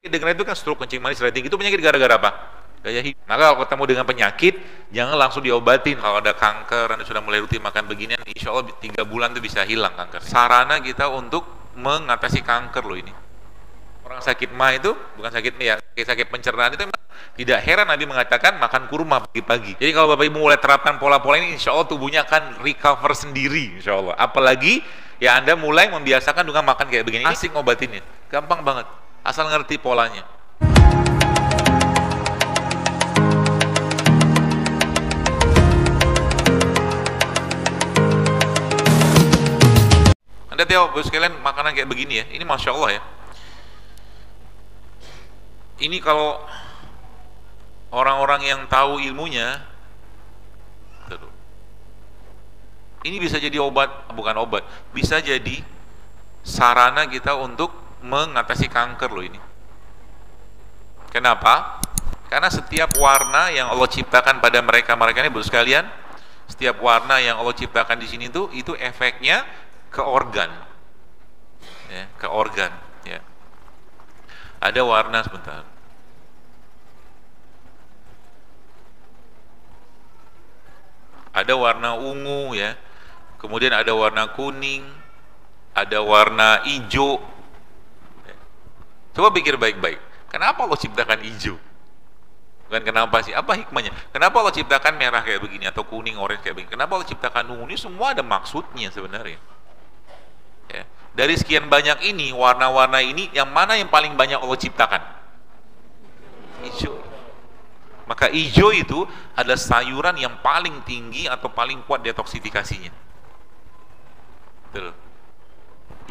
dengar itu kan stroke, kencing manis, darah tinggi, itu penyakit gara-gara apa? Gaya hidup. Maka kalau ketemu dengan penyakit, jangan langsung diobatin. Kalau ada kanker, Anda sudah mulai rutin makan beginian, insya Allah 3 bulan itu bisa hilang kanker. Sarana kita untuk mengatasi kanker loh ini. Orang sakit mah itu bukan sakit mah ya, sakit pencernaan itu memang tidak heran Nabi mengatakan makan kurma pagi-pagi. Jadi kalau Bapak Ibu mulai terapkan pola-pola ini, insya Allah tubuhnya akan recover sendiri, insya Allah. Apalagi ya Anda mulai membiasakan dengan makan kayak begini, asik ngobatinnya, gampang banget, asal ngerti polanya. Anda tahu sekalian makanan kayak begini ya, ini masya Allah ya. Ini kalau orang-orang yang tahu ilmunya, ini bisa jadi obat, bukan obat, bisa jadi sarana kita untuk mengatasi kanker loh ini. Kenapa? Karena setiap warna yang Allah ciptakan pada mereka ini, Bapak sekalian, setiap warna yang Allah ciptakan di sini itu efeknya ke organ, ya, ke organ. Ya. Ada warna sebentar. Ada warna ungu ya. Kemudian ada warna kuning, ada warna hijau. Coba pikir baik-baik. Kenapa Allah ciptakan hijau? Bukan kenapa sih? Apa hikmahnya? Kenapa Allah ciptakan merah kayak begini atau kuning, orange kayak begini? Kenapa Allah ciptakan ungu? Ini semua ada maksudnya sebenarnya. Ya. Dari sekian banyak ini, warna-warna ini, yang mana yang paling banyak Allah ciptakan? Hijau. Maka hijau itu adalah sayuran yang paling tinggi atau paling kuat detoksifikasinya. Betul.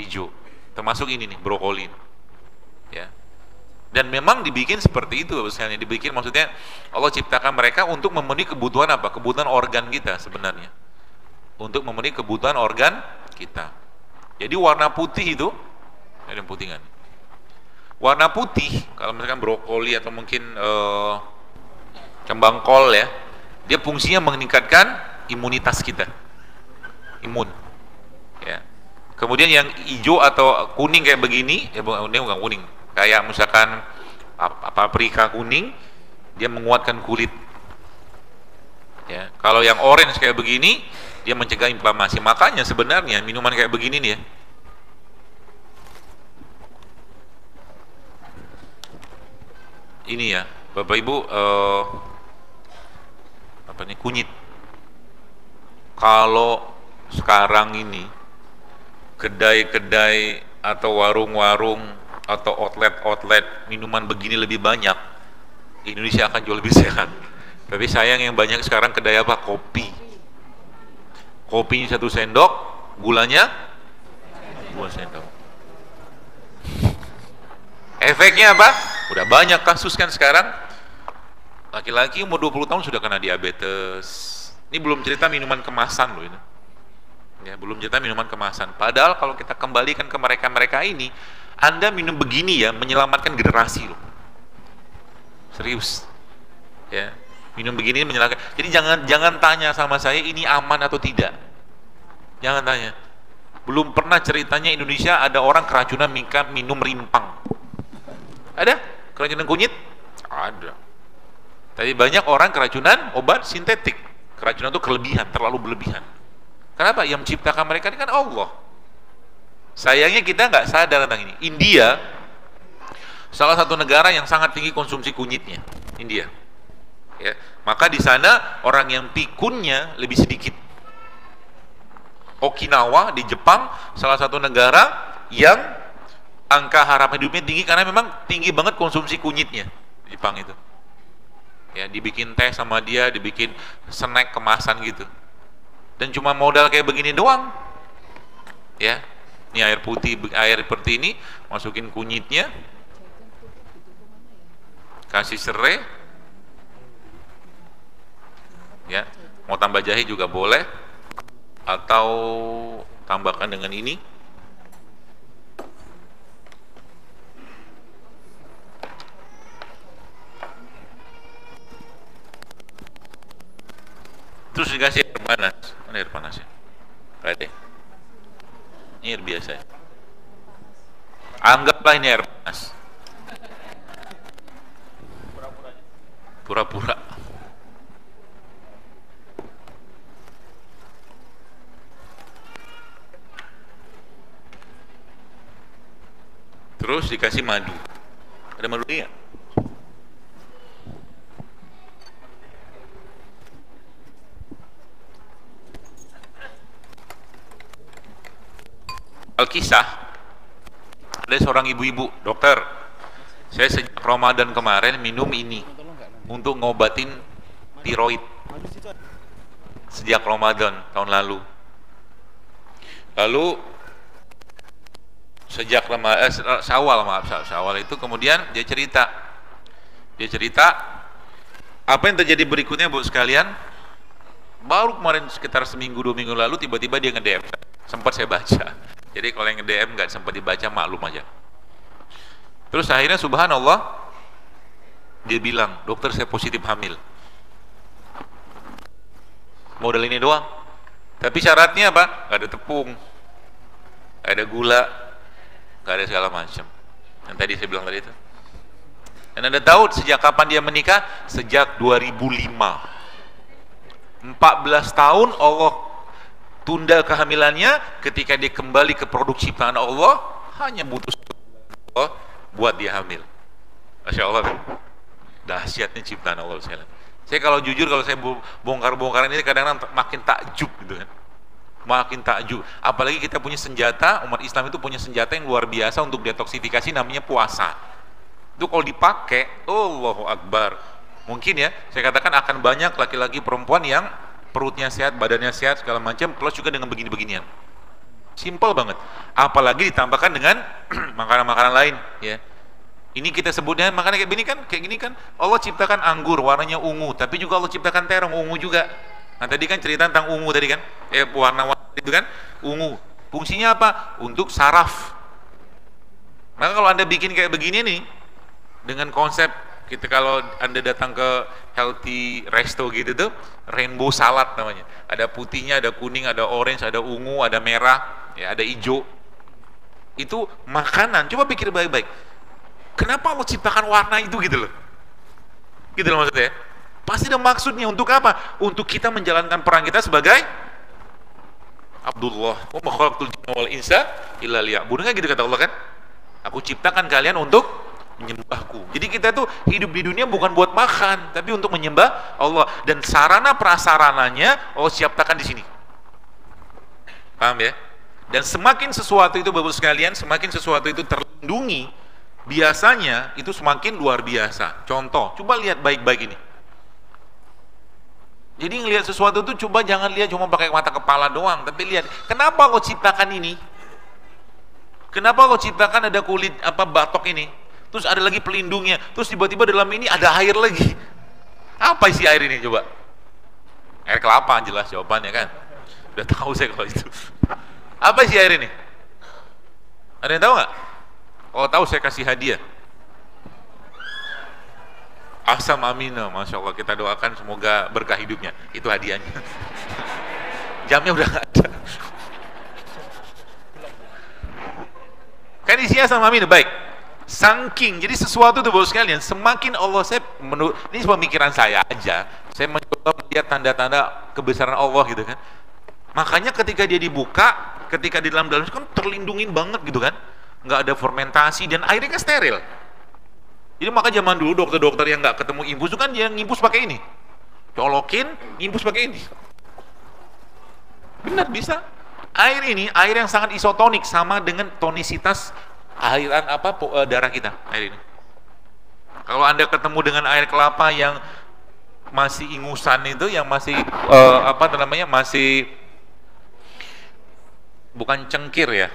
Hijau. Termasuk ini nih, brokoli. Ya. Dan memang dibikin seperti itu, misalnya dibikin maksudnya Allah ciptakan mereka untuk memenuhi kebutuhan apa? Kebutuhan organ kita sebenarnya. Untuk memenuhi kebutuhan organ kita. Jadi warna putih itu, ada putih kan? Warna putih, kalau misalkan brokoli atau mungkin kembang kol ya, dia fungsinya meningkatkan imunitas kita, imun. Ya. Kemudian yang hijau atau kuning kayak begini, ya bukan kuning, kayak misalkan paprika kuning, dia menguatkan kulit. Ya. Kalau yang orange kayak begini, dia mencegah inflamasi. Makanya sebenarnya minuman kayak begini nih ya, ini ya Bapak Ibu, apa nih, kunyit. Kalau sekarang ini kedai-kedai atau warung-warung atau outlet-outlet minuman begini lebih banyak, Indonesia akan jauh lebih sehat. Tapi sayang yang banyak sekarang kedai apa? Kopi. Kopinya 1 sendok, gulanya 2 sendok. Efeknya apa? Udah banyak kasus kan sekarang. Laki-laki umur 20 tahun sudah kena diabetes. Ini belum cerita minuman kemasan loh ini. Ya, belum cerita minuman kemasan. Padahal kalau kita kembalikan ke mereka-mereka ini, Anda minum begini ya, menyelamatkan generasi loh. Serius. Ya. Minum begini menyelamatkan. Jadi jangan tanya sama saya ini aman atau tidak. Jangan tanya. Belum pernah ceritanya Indonesia ada orang keracunan minum rimpang. Ada? Keracunan kunyit? Ada. Tapi banyak orang keracunan obat sintetik. Keracunan itu kelebihan, terlalu berlebihan. Kenapa? Yang menciptakan mereka ini kan Allah. Sayangnya kita nggak sadar tentang ini. India, salah satu negara yang sangat tinggi konsumsi kunyitnya. India. Ya. Maka di sana orang yang pikunnya lebih sedikit. Okinawa di Jepang, salah satu negara yang angka harapan hidupnya tinggi karena memang tinggi banget konsumsi kunyitnya. Jepang itu. Ya, dibikin teh sama dia, dibikin snack kemasan gitu. Dan cuma modal kayak begini doang. Ya. Ini air putih, air seperti ini, masukin kunyitnya. Kasih serai. Ya, mau tambah jahe juga boleh, atau tambahkan dengan ini. Terus dikasih air panas. Mana air panasnya? Ada. Ini air biasa ya. Anggaplah ini air panas. pura-pura. Terus dikasih madu. Ada madu ya? Alkisah, ada seorang ibu-ibu, dokter, saya sejak Ramadan kemarin minum ini untuk ngobatin tiroid sejak Ramadan tahun lalu. Lalu sejak Syawal itu kemudian dia cerita apa yang terjadi berikutnya, Bu sekalian. Baru kemarin sekitar seminggu 2 minggu lalu tiba-tiba dia nge-DM, sempat saya baca. Jadi kalau yang nge-DM nggak sempat dibaca, maklum aja. Terus akhirnya subhanallah dia bilang, dokter saya positif hamil. Modal ini doang. Tapi syaratnya apa? Gak ada tepung, gak ada gula, gak ada segala macam. Yang tadi saya bilang tadi itu. Dan Anda tahu sejak kapan dia menikah? Sejak 2005. 14 tahun Allah tunda kehamilannya. Ketika dia kembali ke produk ciptaan Allah, hanya butuh Allah buat dia hamil. Masya Allah kan? Dahsyatnya ciptaan Allah sekalian. Saya kalau jujur, kalau saya bongkar-bongkaran ini kadang-kadang makin takjub gitu kan. Makin takjub. Apalagi kita punya senjata, umat Islam itu punya senjata yang luar biasa untuk detoksifikasi, namanya puasa. Itu kalau dipakai, Allahu Akbar. Mungkin ya, saya katakan akan banyak laki-laki perempuan yang perutnya sehat, badannya sehat, segala macam, plus juga dengan begini-beginian. Simple banget. Apalagi ditambahkan dengan makanan-makanan lain, ya. Ini kita sebutnya makanan kayak gini kan. Allah ciptakan anggur warnanya ungu, tapi juga Allah ciptakan terong ungu juga. Nah tadi kan cerita tentang ungu tadi kan, warna-warna itu kan ungu. Fungsinya apa? Untuk saraf. Maka kalau Anda bikin kayak begini nih, dengan konsep kita, kalau Anda datang ke healthy resto gitu tuh, rainbow salad namanya. Ada putihnya, ada kuning, ada orange, ada ungu, ada merah, ya ada hijau. Itu makanan. Coba pikir baik-baik. Kenapa Allah ciptakan warna itu gitu loh? Gitu loh maksudnya. Pasti ada maksudnya. Untuk apa? Untuk kita menjalankan peran kita sebagai Abdullah. Wa ma khalaqtul jinna wal insa illa liya'budun. Kan gitu kata Allah kan? Aku ciptakan kalian untuk menyembahku. Jadi kita tuh hidup di dunia bukan buat makan, tapi untuk menyembah Allah. Dan sarana prasarananya Allah ciptakan di sini. Paham ya? Dan semakin sesuatu itu, Bapak sekalian, semakin sesuatu itu terlindungi, biasanya itu semakin luar biasa. Contoh, coba lihat baik-baik ini. Jadi ngelihat sesuatu itu coba jangan lihat cuma pakai mata kepala doang, tapi lihat kenapa Allah ciptakan ini. Kenapa Allah ciptakan ada kulit batok ini? Terus ada lagi pelindungnya. Terus tiba-tiba dalam ini ada air lagi. Apa isi air ini coba? Air kelapa jelas jawabannya kan. Udah tahu saya kalau itu. Apa isi air ini? Ada yang tahu nggak? Kalau tahu saya kasih hadiah. Asam amino, masya Allah, kita doakan semoga berkah hidupnya. Itu hadiahnya. Jamnya udah nggak ada. Kan isinya asam amino, baik. Saking, jadi sesuatu tuh Bapak sekalian, semakin Allah, ini pemikiran saya aja, saya mencoba melihat tanda-tanda kebesaran Allah gitu kan. Makanya ketika dia dibuka, ketika di dalam kan terlindungin banget gitu kan, nggak ada fermentasi dan airnya kan steril. Jadi maka zaman dulu dokter-dokter yang nggak ketemu infus itu kan dia ngimpus pakai ini, colokin, ngimpus pakai ini. Benar bisa. Air ini air yang sangat isotonik, sama dengan tonisitas airan darah kita, air ini. Kalau Anda ketemu dengan air kelapa yang masih ingusan itu, yang masih masih bukan cengkir ya,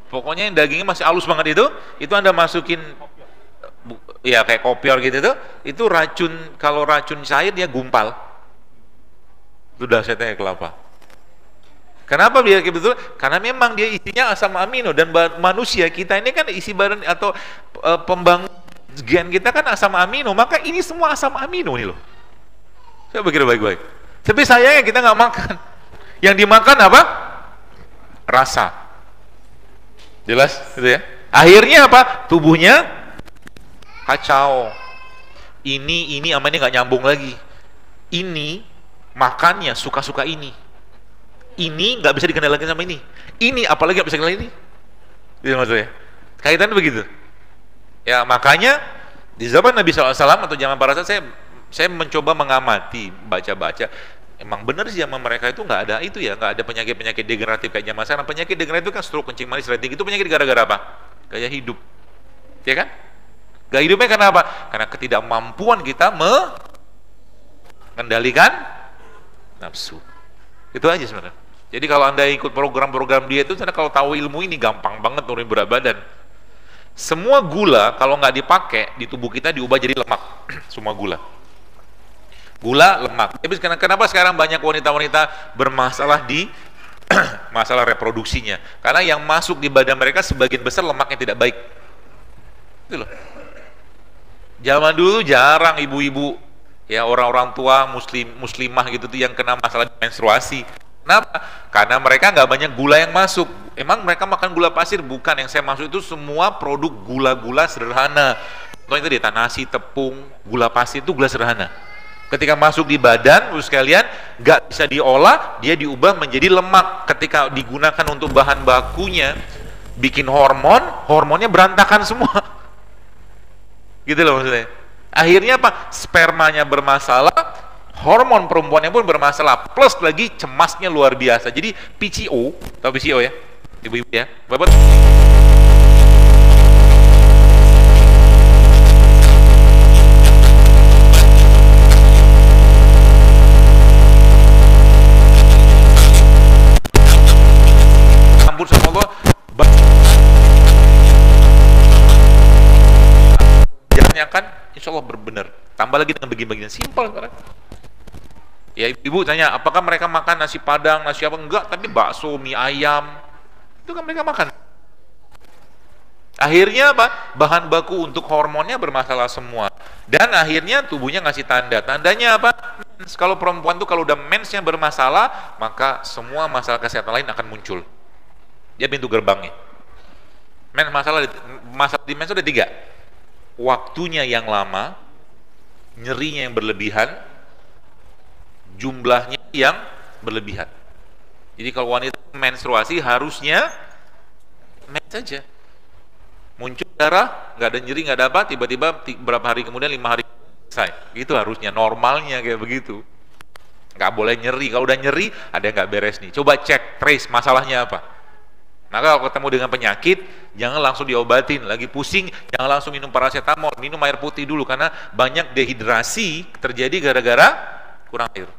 pokoknya yang dagingnya masih halus banget itu Anda masukin ya kayak kopior gitu tuh, itu racun. Kalau racun cair dia gumpal. Itu dahsyatnya kelapa. Kenapa biar betul? Karena memang dia isinya asam amino, dan manusia kita ini kan isi badan atau pembangun gen kita kan asam amino, maka ini semua asam amino nih loh. Saya pikir baik-baik. Tapi sayangnya kita nggak makan. Yang dimakan apa? Rasa. Jelas, gitu ya. Akhirnya apa? Tubuhnya kacau. Ini sama ini nggak nyambung lagi. Ini makannya suka-suka ini nggak bisa dikendalikan sama ini apalagi nggak bisa dikendalikan ini. Itu maksudnya kaitan begitu ya. Makanya di zaman Nabi SAW atau zaman para sahabat, saya mencoba mengamati, baca-baca, emang benar sih zaman mereka itu nggak ada itu ya, nggak ada penyakit degeneratif kayak zaman sekarang. Penyakit degeneratif kan stroke, kencing manis, rating, itu penyakit gara-gara apa? Gaya hidup, ya kan? Gaya hidupnya karena apa? Karena ketidakmampuan kita mengendalikan nafsu. Itu aja sebenarnya. Jadi kalau Anda ikut program-program dia itu, Anda kalau tahu ilmu ini gampang banget nurunin berat badan. Semua gula kalau nggak dipakai di tubuh kita diubah jadi lemak. Semua gula, lemak. Tapi kenapa sekarang banyak wanita-wanita bermasalah di masalah reproduksinya? Karena yang masuk di badan mereka sebagian besar lemaknya tidak baik. Itu loh. Zaman dulu jarang ibu-ibu, ya orang-orang tua muslimah gitu tuh yang kena masalah menstruasi. Kenapa? Karena mereka nggak banyak gula yang masuk. Emang mereka makan gula pasir? Bukan, yang saya maksud itu semua produk gula-gula sederhana. Contohnya tadi nasi, tepung, gula pasir itu gula sederhana. Ketika masuk di badan, sekalian nggak bisa diolah, dia diubah menjadi lemak. Ketika digunakan untuk bahan bakunya, bikin hormonnya berantakan semua. Gitu loh maksudnya. Akhirnya apa? Spermanya bermasalah, hormon perempuannya pun bermasalah, plus lagi cemasnya luar biasa. Jadi PCO, tahu PCO ya, ibu-ibu ya, bapak. Ampun sama Allah, jalannya kan insya Allah berbenar. Tambah lagi dengan begini-begini, simpel kan? Ya, ibu tanya, apakah mereka makan nasi padang, nasi apa? Enggak, tapi bakso, mie ayam, itu kan mereka makan. Akhirnya apa? Bahan baku untuk hormonnya bermasalah semua. Dan akhirnya tubuhnya ngasih tanda. Tandanya apa? Kalau perempuan tuh kalau udah mensnya bermasalah, maka semua masalah kesehatan lain akan muncul. Dia pintu gerbangnya. Masalah di mens ada 3. Waktunya yang lama, nyerinya yang berlebihan, jumlahnya yang berlebihan. Jadi kalau wanita menstruasi harusnya mens saja, muncul darah, nggak ada nyeri, nggak ada apa, tiba-tiba berapa hari kemudian, 5 hari selesai. Itu harusnya normalnya kayak begitu. Nggak boleh nyeri. Kalau udah nyeri ada yang nggak beres nih. Coba cek, trace masalahnya apa. Maka kalau ketemu dengan penyakit, jangan langsung diobatin. Lagi pusing, jangan langsung minum paracetamol, minum air putih dulu, karena banyak dehidrasi terjadi gara-gara kurang air.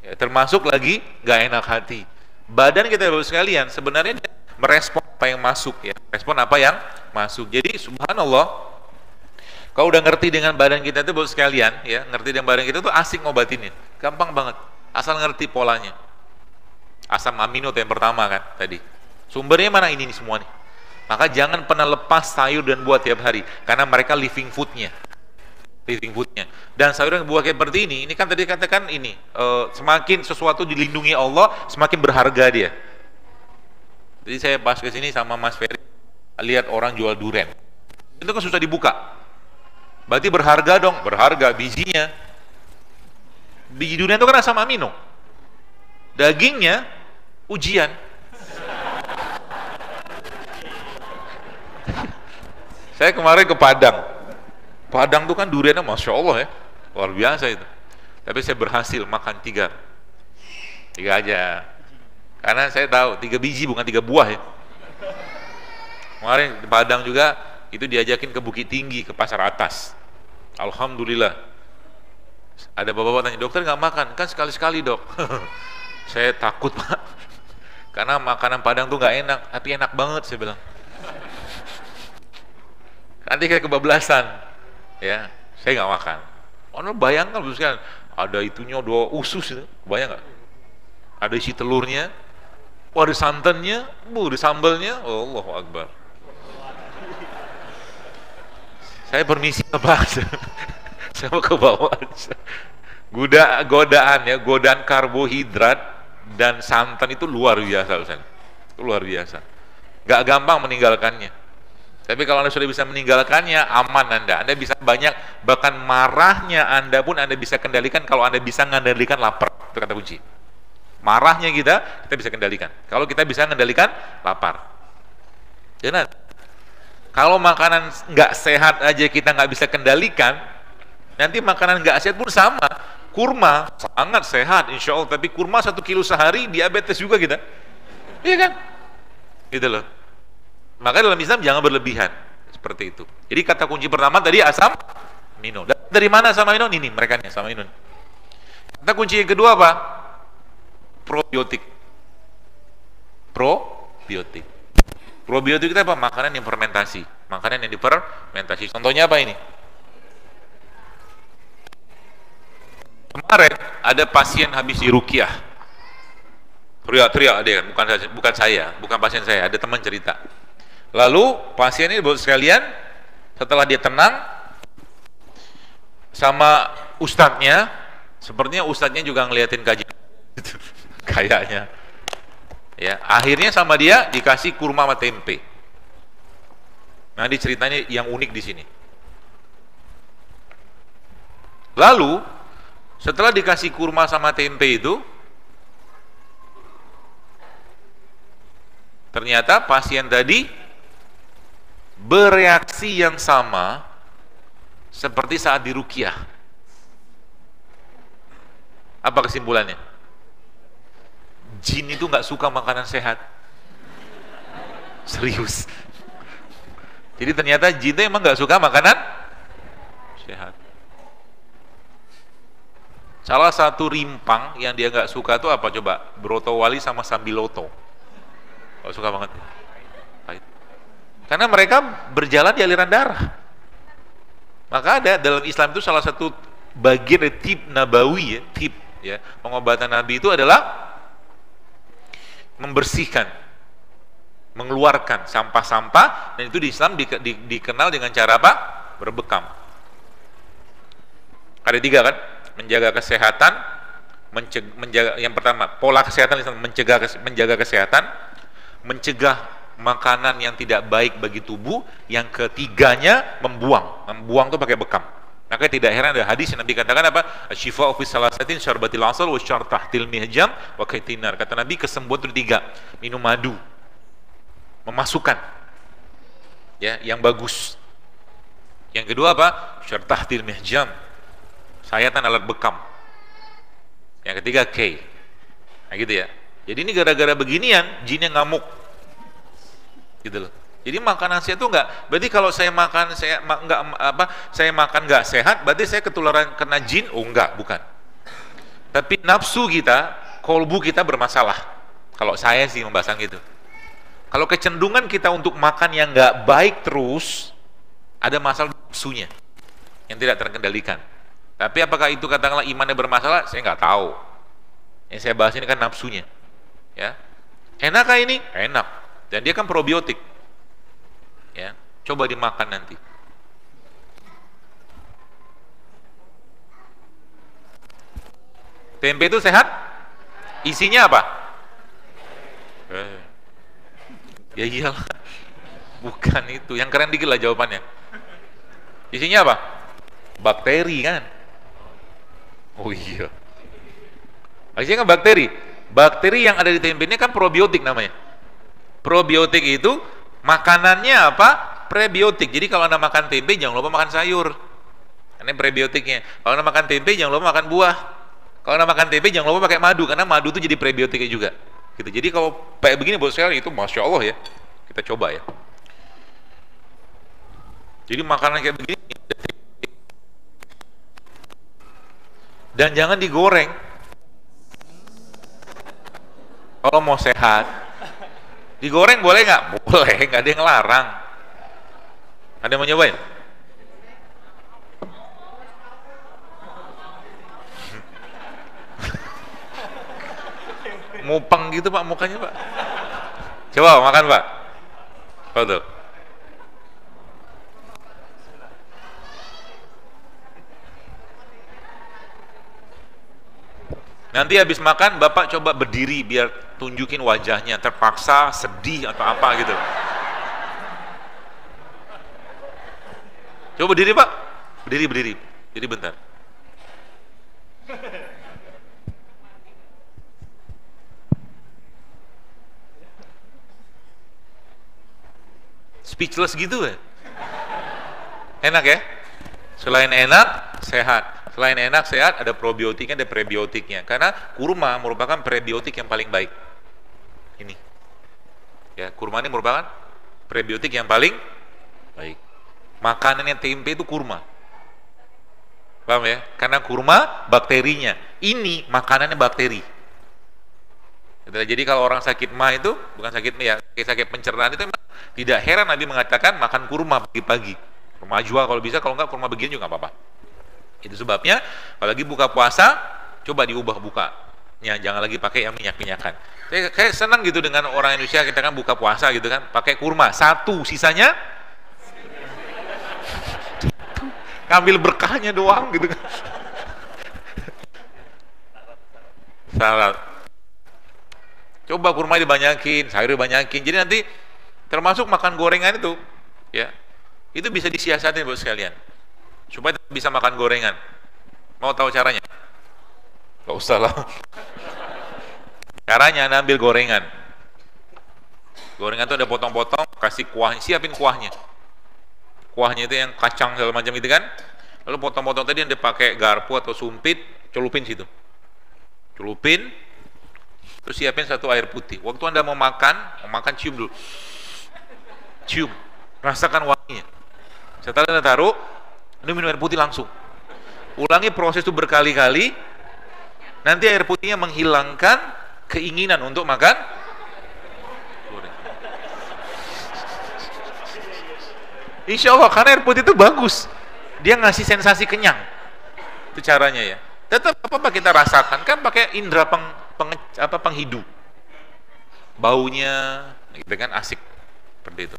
Ya, termasuk lagi gak enak hati. Badan kita Bapak sekalian sebenarnya merespon apa yang masuk ya, respon apa yang masuk. Jadi subhanallah, kalau udah ngerti dengan badan kita itu Bapak sekalian ya, ngerti dengan badan kita tuh asik ngobatinnya, gampang banget, asal ngerti polanya. Asam amino yang pertama kan tadi, sumbernya mana ini nih semua nih. Maka jangan pernah lepas sayur dan buah tiap hari, karena mereka living foodnya. Dan sayur dan buah kayak seperti ini kan tadi katakan ini, semakin sesuatu dilindungi Allah, semakin berharga dia. Jadi saya pas ke sini sama Mas Ferry, lihat orang jual durian, itu kan susah dibuka, berarti berharga dong, berharga bijinya. Biji durian itu kan asam amino, dagingnya ujian. Saya kemarin ke Padang tuh kan duriannya Masya Allah ya, luar biasa itu. Tapi saya berhasil makan 3 aja, karena saya tahu 3 biji bukan 3 buah ya. Kemarin di Padang juga itu diajakin ke Bukit Tinggi, ke Pasar Atas. Alhamdulillah, ada bapak-bapak tanya, dokter nggak makan? Kan sekali-sekali dok. Saya takut Pak, karena makanan Padang tuh nggak enak, tapi enak banget saya bilang. Nanti kayak kebablasan ya, saya nggak makan. Anda bayangkan kan, ada itunya 2 usus itu, bayang nggak? Ada isi telurnya, ada santannya, ada sambalnya, Allahu Akbar. Saya permisi Pak, saya mau ke bawah. Godaan karbohidrat dan santan itu luar biasa Ustaz. Itu luar biasa. Gak gampang meninggalkannya. Tapi kalau Anda sudah bisa meninggalkannya, aman Anda. Anda bisa banyak, bahkan marahnya Anda pun Anda bisa kendalikan kalau Anda bisa mengendalikan lapar. Itu kata kunci. Marahnya kita bisa kendalikan. Kalau kita bisa mengendalikan lapar. Jangan. Kalau makanan nggak sehat aja kita nggak bisa kendalikan, nanti makanan nggak sehat pun sama. Kurma sangat sehat, insya Allah. Tapi kurma 1 kilo sehari, diabetes juga kita. Iya kan? Gitu loh. Maka dalam Islam jangan berlebihan seperti itu. Jadi kata kunci pertama tadi asam amino. Dari mana asam amino? Ini mereka nih asam amino. Kata kunci yang kedua apa? Probiotik. Probiotik. Probiotik itu apa? Makanan yang fermentasi. Makanan yang difermentasi. Contohnya apa ini? Kemarin ada pasien habis diruqyah. Teriak-teriak ada kan? Bukan saya, bukan pasien saya. Ada teman cerita. Lalu pasien ini buat sekalian, setelah dia tenang sama ustadznya, sepertinya ustadznya juga ngeliatin kajian kayaknya ya, akhirnya sama dia dikasih kurma sama tempe. Nah, ceritanya yang unik di sini. Lalu setelah dikasih kurma sama tempe itu, ternyata pasien tadi bereaksi yang sama seperti saat diruqyah. Apa kesimpulannya? Jin itu nggak suka makanan sehat. Serius. Jadi ternyata jin itu emang nggak suka makanan sehat. Salah satu rimpang yang dia nggak suka itu apa coba? Brotowali sama sambiloto. Nggak suka banget. Pahit. Karena mereka berjalan di aliran darah. Maka ada dalam Islam itu salah satu bagian dari tip nabawi ya, tip ya, pengobatan Nabi itu adalah membersihkan, mengeluarkan sampah-sampah, dan itu di Islam dikenal dengan cara apa? Berbekam. Ada 3 kan? Menjaga kesehatan, menjaga yang pertama pola kesehatan, menjaga kesehatan, mencegah makanan yang tidak baik bagi tubuh, yang ketiganya membuang tuh pakai bekam. Maka tidak heran ada hadis yang Nabi katakan apa? Asyifa'u fi salasatin syarbatil asal wa syartahtil mihjam wa kaitinar. Kata Nabi kesembuhan itu 3, minum madu, memasukkan ya yang bagus. Yang kedua apa? Syartahtil mihjam, sayatan alat bekam. Yang ketiga K. Nah gitu ya. Jadi ini gara-gara beginian jinnya ngamuk. Gitu loh. Jadi makanan sehat itu enggak, berarti kalau saya makan saya makan enggak sehat, berarti saya ketularan kena jin? Oh enggak, bukan. Tapi nafsu kita, kolbu kita bermasalah. Kalau saya sih membahas gitu. Kalau kecenderungan kita untuk makan yang enggak baik terus, ada masalah nafsunya yang tidak terkendalikan. Tapi apakah itu katakanlah imannya bermasalah? Saya nggak tahu. Yang saya bahas ini kan nafsunya. Ya, enakkah ini? Enak. Dan dia kan probiotik. Ya, coba dimakan nanti. Tempe itu sehat? Isinya apa? Ya iyalah. Bukan itu. Yang keren dikit lah jawabannya. Isinya apa? Bakteri kan? Oh iya. Isinya kan bakteri. Bakteri yang ada di tempe ini kan probiotik namanya. Probiotik itu makanannya apa? Prebiotik. Jadi kalau Anda makan tempe jangan lupa makan sayur. Ini prebiotiknya. Kalau Anda makan tempe jangan lupa makan buah. Kalau Anda makan tempe jangan lupa pakai madu, karena madu itu jadi prebiotiknya juga. Gitu. Jadi kalau kayak begini buat saya itu masya Allah ya. Kita coba ya. Jadi makanan kayak begini dan jangan digoreng. Kalau mau sehat, digoreng boleh nggak? Boleh, nggak ada yang ngelarang. Ada yang mau nyobain? Mupeng gitu Pak mukanya Pak. Coba makan Pak. Tuh. Nanti habis makan Bapak coba berdiri biar tunjukin wajahnya, terpaksa, sedih atau apa gitu. Coba berdiri Pak, berdiri, jadi bentar. Speechless gitu ya. Enak ya? Selain enak, sehat. Selain enak, sehat, ada probiotiknya, ada prebiotiknya. Karena kurma merupakan prebiotik yang paling baik. Ini. Ya, kurma ini merupakan prebiotik yang paling baik. Makanannya tempe itu kurma. Paham ya? Karena kurma bakterinya. Ini makanannya bakteri. Jadi kalau orang sakit mah itu, bukan sakit mah ya, sakit pencernaan itu memang tidak heran Nabi mengatakan makan kurma pagi-pagi. Kurma ajwa kalau bisa, kalau enggak kurma begini juga nggak apa-apa. Itu sebabnya kalau lagi buka puasa, coba diubah bukanya, jangan lagi pakai yang minyak-minyakan. Saya kayak senang gitu dengan orang Indonesia, kita kan buka puasa gitu kan, pakai kurma satu, sisanya ngambil berkahnya doang gitu kan. Salah. Coba kurma dibanyakin, sayur dibanyakin. Jadi nanti termasuk makan gorengan itu, ya, itu bisa disiasatin buat sekalian, supaya bisa makan gorengan. Mau tahu caranya? Gak usah lah. Caranya Anda ambil gorengan. Gorengan itu ada potong-potong, kasih kuahnya, siapin kuahnya. Kuahnya itu yang kacang segala macam itu kan. Lalu potong-potong tadi yang dipakai garpu atau sumpit, celupin situ. Celupin, terus siapin satu air putih. Waktu Anda mau makan cium dulu. Cium, rasakan wanginya. Setelah Anda taruh, Anda minum air putih langsung. Ulangi proses itu berkali-kali. Nanti air putihnya menghilangkan keinginan untuk makan goreng. Insya Allah, karena air putih itu bagus. Dia ngasih sensasi kenyang. Itu caranya ya. Tetap apa kita rasakan kan pakai indera penghidup. Baunya, gitu kan asik. Seperti itu.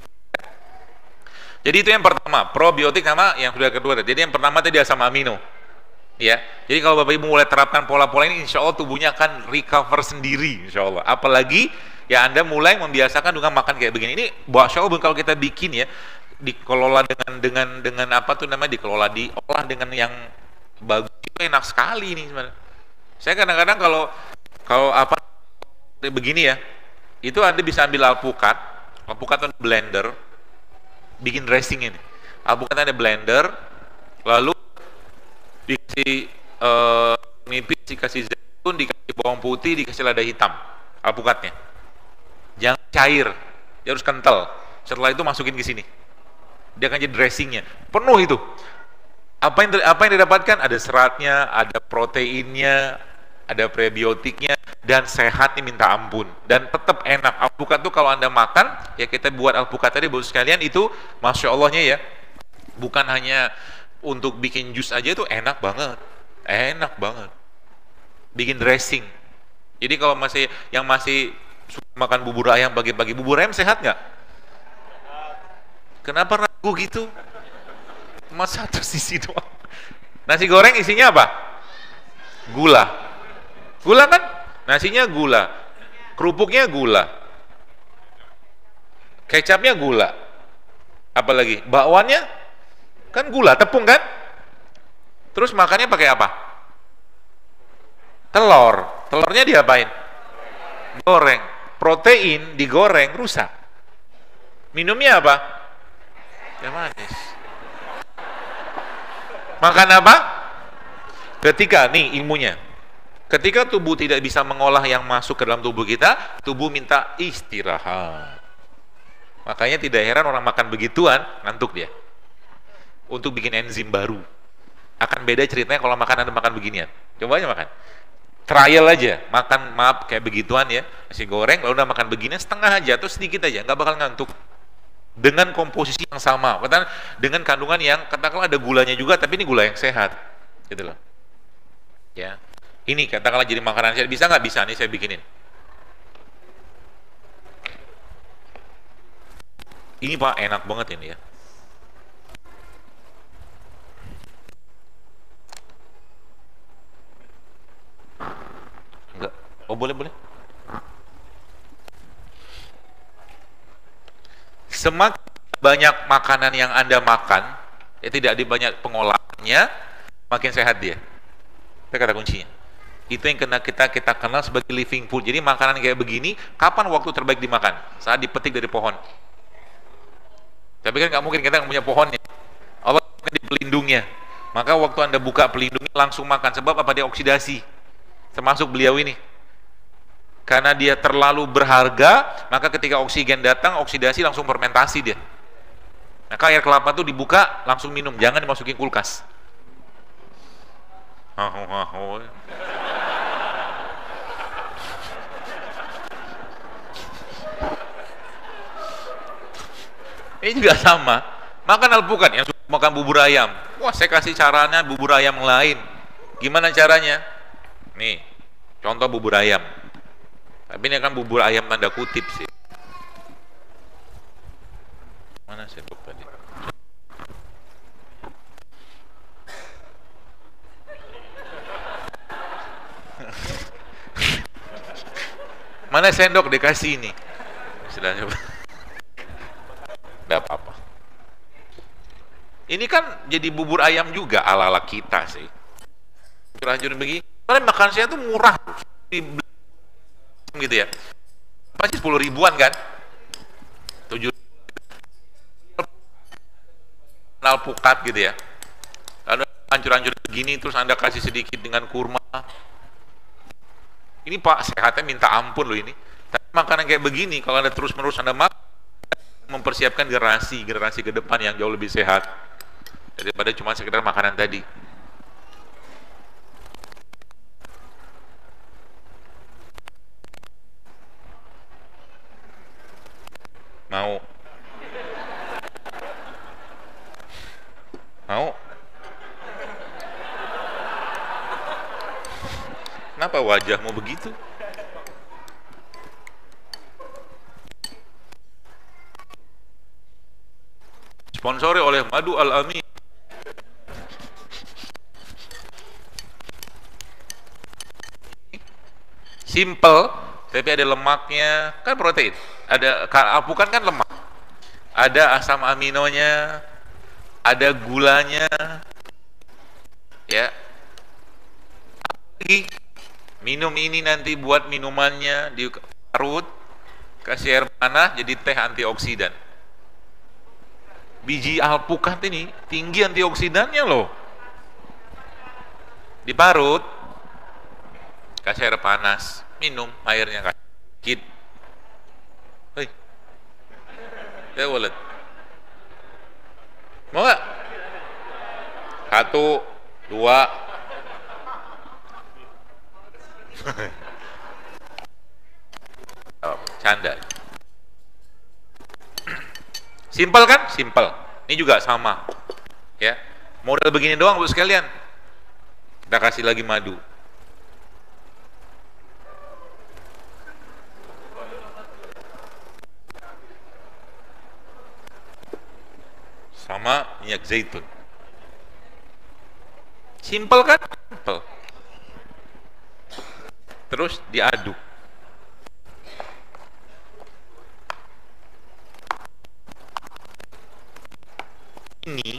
Jadi itu yang pertama, probiotik sama yang sudah kedua. Jadi yang pertama tadi asam amino. Ya. Jadi kalau Bapak Ibu mulai terapkan pola-pola ini, insya Allah tubuhnya akan recover sendiri, insya Allah. Apalagi ya Anda mulai membiasakan dengan makan kayak begini. Ini insya Allah kalau kita bikin ya, dikelola dengan apa tuh namanya, dikelola diolah dengan yang bagus, itu enak sekali ini sebenarnya. Saya kadang-kadang kalau apa begini ya, itu Anda bisa ambil alpukat itu blender, bikin dressing ini. Alpukat ada blender, lalu dikasih nipis, dikasih zaitun, dikasih bawang putih, dikasih lada hitam, alpukatnya. Jangan cair, dia harus kental. Setelah itu masukin ke sini. Dia akan jadi dressingnya. Penuh itu. Apa yang didapatkan? Ada seratnya, ada proteinnya, ada prebiotiknya, dan sehatnya minta ampun. Dan tetap enak. Alpukat itu kalau Anda makan, ya kita buat alpukat tadi bagus sekalian, itu Masya Allahnya ya, bukan hanya untuk bikin jus aja, itu enak banget. Enak banget. Bikin dressing. Jadi kalau masih suka makan bubur ayam pagi-pagi, bubur ayam sehat nggak? Kenapa ragu gitu? Cuma satu sisi doang. Nasi goreng isinya apa? Gula. Gula kan? Nasinya gula. Kerupuknya gula. Kecapnya gula. Apalagi? Bakwannya kan gula, tepung kan? Terus makannya pakai apa? Telur. Telurnya diapain? Goreng. Protein digoreng rusak. Minumnya apa? Ya manis. Makan apa? Ketika nih ilmunya, ketika tubuh tidak bisa mengolah yang masuk ke dalam tubuh kita, tubuh minta istirahat. Makanya tidak heran orang makan begituan ngantuk dia. Untuk bikin enzim baru. Akan beda ceritanya kalau Anda makan beginian. Coba aja makan. Trial aja, makan kayak begituan ya, nasi goreng, lalu udah makan beginian setengah aja atau sedikit aja, nggak bakal ngantuk. Dengan komposisi yang sama, dengan kandungan yang katakanlah ada gulanya juga, tapi ini gula yang sehat, gitu loh. Ya, ini katakanlah jadi makanan sehat, bisa nggak? Bisa, nih saya bikinin. Ini Pak enak banget ini ya. Enggak. Oh boleh. Semakin banyak makanan yang Anda makan, Ya tidak di banyak pengolahannya, makin sehat dia. Itu kata kuncinya. Itu yang kita kenal sebagai living food. Jadi makanan kayak begini, kapan waktu terbaik dimakan? Saat dipetik dari pohon. Tapi kan nggak mungkin kita nggak punya pohonnya. Allah kan di pelindungnya. Maka waktu Anda buka pelindungnya langsung makan. Sebab apa? Dia oksidasi. Termasuk beliau ini. Karena dia terlalu berharga, maka ketika oksigen datang, oksidasi langsung fermentasi dia. Maka air kelapa itu dibuka, langsung minum. Jangan dimasukin kulkas. Ini juga sama. Makan alpukat yang suka makan bubur ayam. Wah, saya kasih caranya bubur ayam lain. Gimana caranya? Nih, contoh bubur ayam. Tapi ini kan bubur ayam tanda kutip sih. Mana sendok tadi? Mana sendok dikasih ini? Sudah coba. Tidak apa-apa. Ini kan jadi bubur ayam juga ala-ala kita sih. Curah-curah begini. Karena makan saya tuh murah. Gitu ya. Pasti 10 ribuan kan? 7 alpukat gitu ya. Lalu hancur-hancur begini terus Anda kasih sedikit dengan kurma. Ini Pak, sehatnya minta ampun loh ini. Tapi makanan kayak begini kalau Anda terus-menerus Anda makan, mempersiapkan generasi ke depan yang jauh lebih sehat daripada cuma sekedar makanan tadi. Mau? Kenapa wajahmu begitu? Sponsori oleh Madu Al-Amin. Simple, tapi ada lemaknya, kan protein. Ada alpukat kan lemak. Ada asam aminonya, ada gulanya. Ya. Lagi minum ini nanti buat minumannya diparut, kasih air panas jadi teh antioksidan. Biji alpukat ini tinggi antioksidannya loh. Diparut, kasih air panas, minum airnya kasih. Hei, ya wallet. Mau nggak? 1, 2. Oh, canda. Simpel kan? Simpel. Ini juga sama. Ya. Model begini doang Bu sekalian. Kita kasih lagi madu. Sama minyak zaitun. Simpel kan? Simpel. Terus diaduk. Ini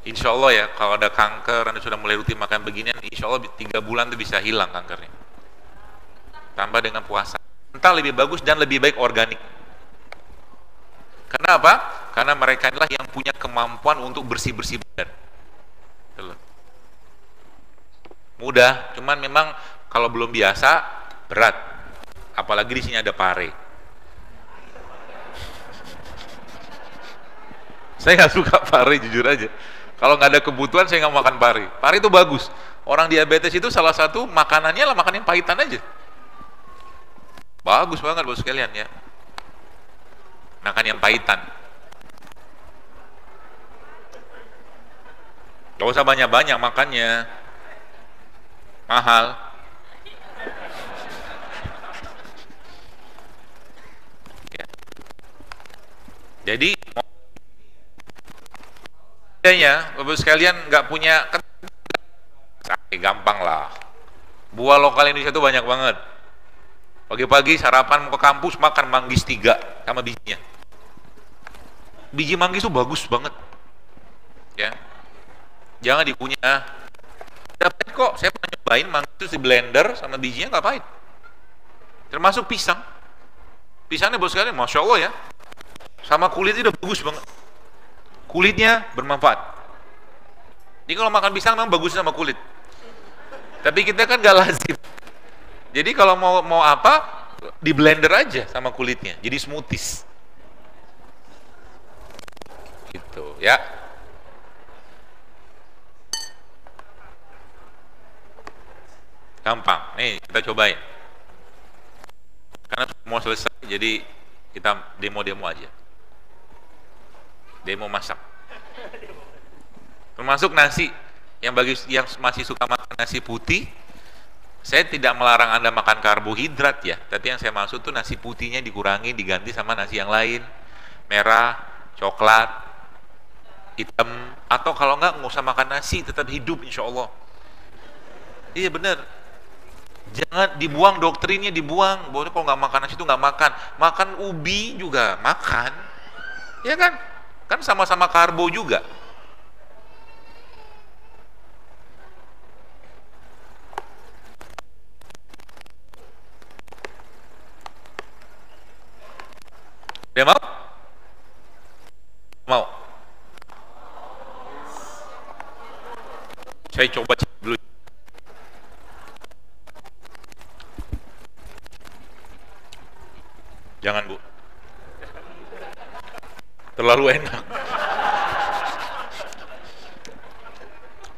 insya Allah ya, kalau ada kanker Anda sudah mulai rutin makan beginian, insya Allah 3 bulan itu bisa hilang kankernya. Tambah dengan puasa, entah lebih bagus dan lebih baik organik. Karena apa? Karena mereka adalah yang punya kemampuan untuk bersih-bersih badan. Mudah, cuman memang kalau belum biasa berat. Apalagi di sini ada pare. Saya nggak suka pare jujur aja. Kalau nggak ada kebutuhan saya nggak makan pare. Pare itu bagus. Orang diabetes itu salah satu makanannya lah makan yang pahitan aja. Bagus banget bos sekalian ya. Makan yang pahitan. Gak usah banyak-banyak makannya. Mahal. Ya. Jadi Bapak sekalian nggak punya gampang lah. Buah lokal Indonesia itu banyak banget. Pagi-pagi sarapan mau ke kampus makan manggis 3 sama bijinya. Biji manggis itu bagus banget. Ya. Jangan dikunyah. Tidak pahit kok. Saya pernah nyobain manggis itu di blender sama bijinya nggak pahit. Termasuk pisang. Pisangnya bagus sekali, masya Allah ya. Sama kulitnya udah bagus banget. Kulitnya bermanfaat. Jadi kalau makan pisang memang bagus sama kulit. Tapi kita kan gak lazim. Jadi kalau mau apa, di blender aja sama kulitnya. Jadi smoothies. Gitu ya. Gampang. Nih kita cobain. Karena mau selesai, jadi kita demo-demo aja. Demo masak. Termasuk nasi. Yang bagi yang masih suka makan nasi putih, saya tidak melarang Anda makan karbohidrat ya, tapi yang saya maksud tuh nasi putihnya dikurangi, diganti sama nasi yang lain, merah, coklat, hitam, atau kalau nggak usah makan nasi, tetap hidup insya Allah. Iya bener, jangan dibuang, doktrinnya dibuang, bahwa kalau nggak makan nasi itu nggak makan, makan ubi juga makan, ya kan? Kan sama-sama karbo juga. Dia mau? Mau. Saya coba cek dulu. Jangan Bu. Terlalu enak.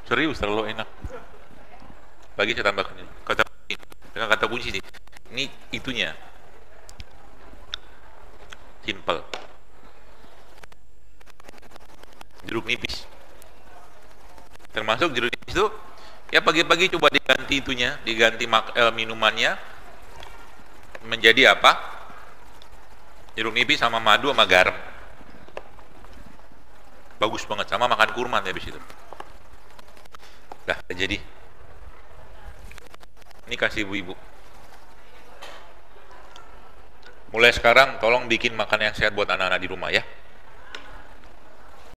Serius terlalu enak. Bagi saya tambahkan ini. Kata kunci sih. Ini itunya. Simple. Jeruk nipis. Termasuk jeruk nipis itu ya pagi-pagi coba diganti itunya, diganti minumannya menjadi apa? Jeruk nipis sama madu sama garam. Bagus banget, sama makan kurma habis itu. Dah jadi. Ini kasih ibu-ibu. Mulai sekarang tolong bikin makan yang sehat buat anak-anak di rumah ya.